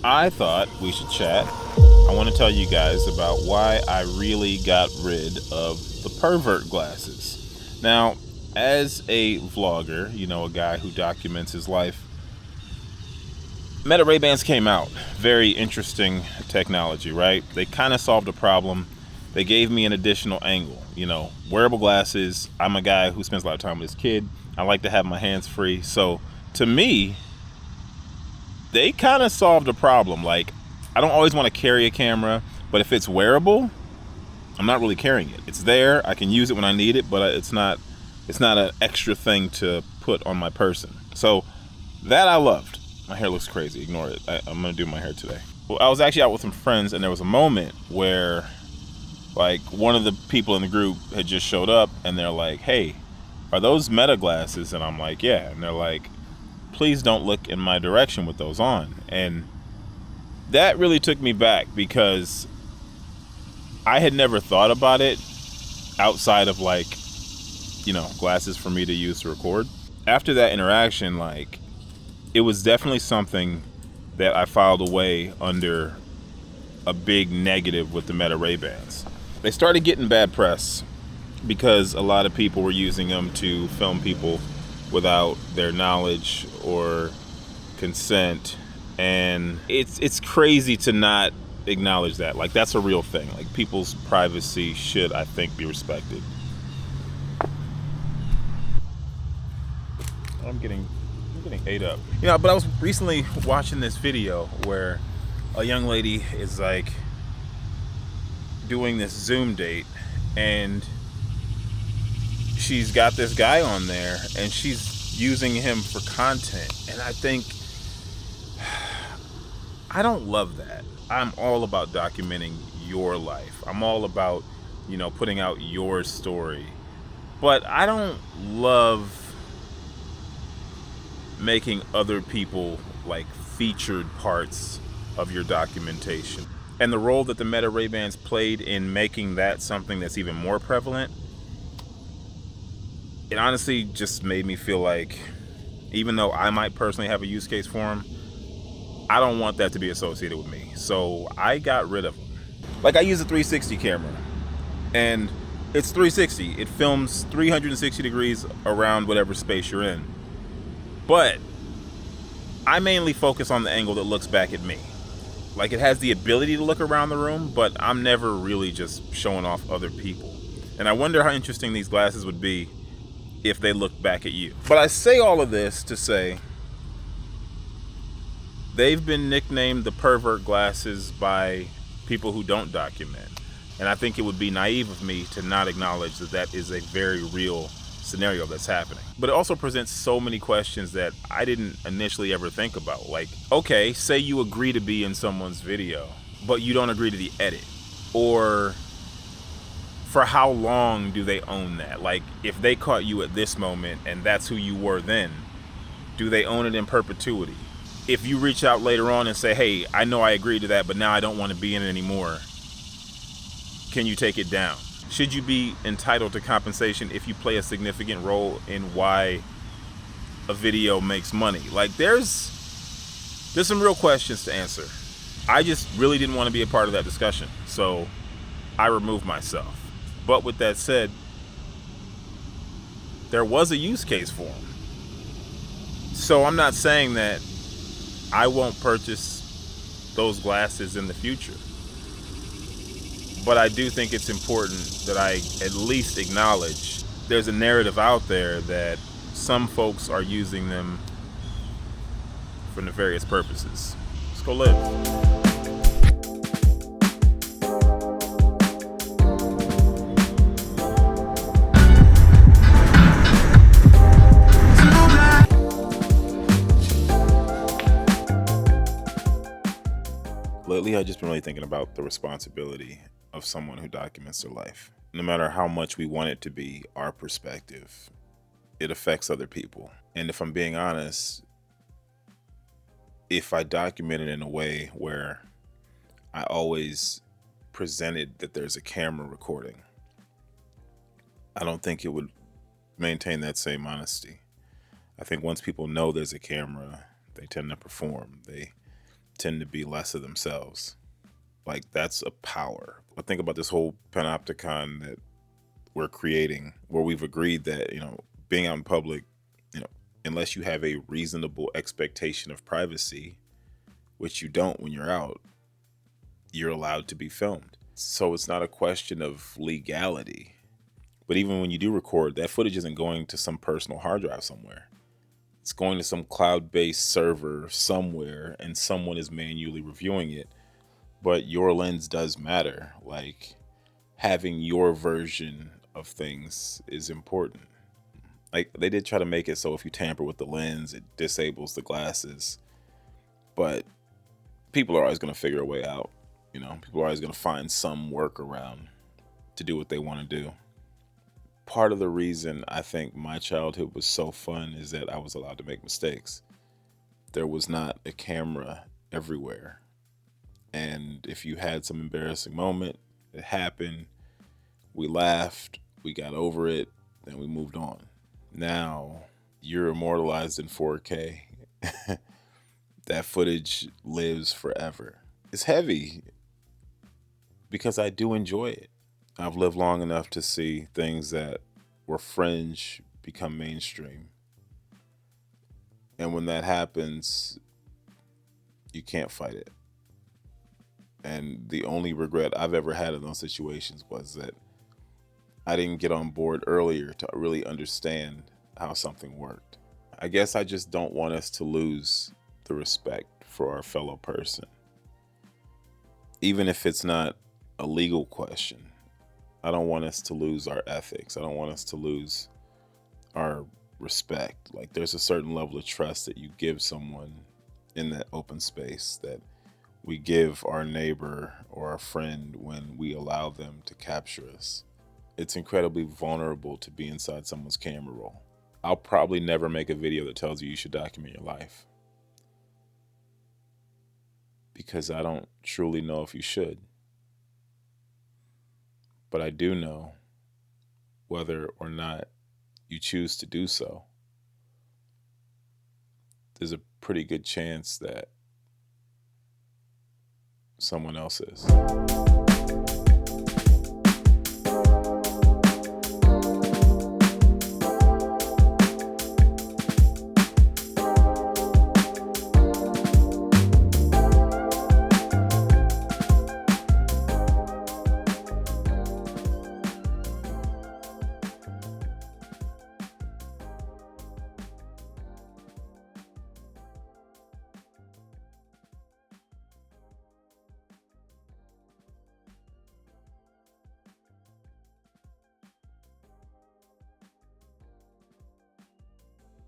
I thought we should chat. I want to tell you guys about why I really got rid of the pervert glasses. Now, as a vlogger, a guy who documents his life, Meta Ray-Bans came out. Very interesting technology, right? They kind of solved a problem. They gave me an additional angle. Wearable glasses. I'm a guy who spends a lot of time with his kid. I like to have my hands free. So to me, they kind of solved a problem. Like, I don't always want to carry a camera, but if it's wearable, I'm not really carrying it. It's there. I can use it when I need it, but it's not an extra thing to put on my person. So that I loved. My hair looks crazy. Ignore it. I'm going to do my hair today. Well, I was actually out with some friends, and there was a moment where, like, one of the people in the group had just showed up, and they're like, "Hey, are those Meta glasses?" And I'm like, "Yeah." And they're like, "Please don't look in my direction with those on." And that really took me back because I had never thought about it outside of, like, glasses for me to use to record. After that interaction, like, it was definitely something that I filed away under a big negative with the Meta Ray-Bans. They started getting bad press because a lot of people were using them to film people without their knowledge or consent, and it's crazy to not acknowledge that. Like, that's a real thing. Like, people's privacy should, I think, be respected. I'm getting ate up. But I was recently watching this video where a young lady is, like, doing this Zoom date, and she's got this guy on there, and she's using him for content. And I don't love that. I'm all about documenting your life. I'm all about, putting out your story. But I don't love making other people, like, featured parts of your documentation. And the role that the Meta Ray-Bans played in making that something that's even more prevalent, it honestly just made me feel like, even though I might personally have a use case for them, I don't want that to be associated with me. So I got rid of them. Like, I use a 360 camera, and it's 360. It films 360 degrees around whatever space you're in. But I mainly focus on the angle that looks back at me. Like, it has the ability to look around the room, but I'm never really just showing off other people. And I wonder how interesting these glasses would be if they looked back at you. But I say all of this to say, they've been nicknamed the pervert glasses by people who don't document. And I think it would be naive of me to not acknowledge that that is a very real scenario that's happening. But it also presents so many questions that I didn't initially ever think about. Like, okay, say you agree to be in someone's video, but you don't agree to the edit. Or for how long do they own that? Like, if they caught you at this moment and that's who you were then, do they own it in perpetuity? If you reach out later on and say, "Hey, I know I agreed to that, but now I don't want to be in it anymore," can you take it down? Should you be entitled to compensation if you play a significant role in why a video makes money? Like, there's some real questions to answer. I just really didn't want to be a part of that discussion, so I removed myself. But with that said, there was a use case for them. So I'm not saying that I won't purchase those glasses in the future. But I do think it's important that I at least acknowledge there's a narrative out there that some folks are using them for nefarious purposes. Let's go live. Lately, I've just been really thinking about the responsibility of someone who documents their life. No matter how much we want it to be our perspective, it affects other people. And if I'm being honest, if I document it in a way where I always presented that there's a camera recording, I don't think it would maintain that same honesty. I think once people know there's a camera, they tend to perform. They pretend to be less of themselves. Like, that's a power. I think about this whole panopticon that we're creating, where we've agreed that, being out in public, you know, unless you have a reasonable expectation of privacy, which you don't when you're out, you're allowed to be filmed. So it's not a question of legality. But even when you do record, that footage isn't going to some personal hard drive somewhere. It's going to some cloud-based server somewhere, and someone is manually reviewing it. But your lens does matter. Like, having your version of things is important. Like, they did try to make it so if you tamper with the lens, it disables the glasses. But people are always going to figure a way out. People are always going to find some workaround to do what they want to do. Part of the reason I think my childhood was so fun is that I was allowed to make mistakes. There was not a camera everywhere. And if you had some embarrassing moment, it happened, we laughed, we got over it, and we moved on. Now, you're immortalized in 4K. That footage lives forever. It's heavy because I do enjoy it. I've lived long enough to see things that were fringe become mainstream. And when that happens, you can't fight it. And the only regret I've ever had in those situations was that I didn't get on board earlier to really understand how something worked. I guess I just don't want us to lose the respect for our fellow person. Even if it's not a legal question, I don't want us to lose our ethics. I don't want us to lose our respect. Like, there's a certain level of trust that you give someone in that open space that we give our neighbor or our friend when we allow them to capture us. It's incredibly vulnerable to be inside someone's camera roll. I'll probably never make a video that tells you should document your life, because I don't truly know if you should. But I do know whether or not you choose to do so, there's a pretty good chance that someone else is.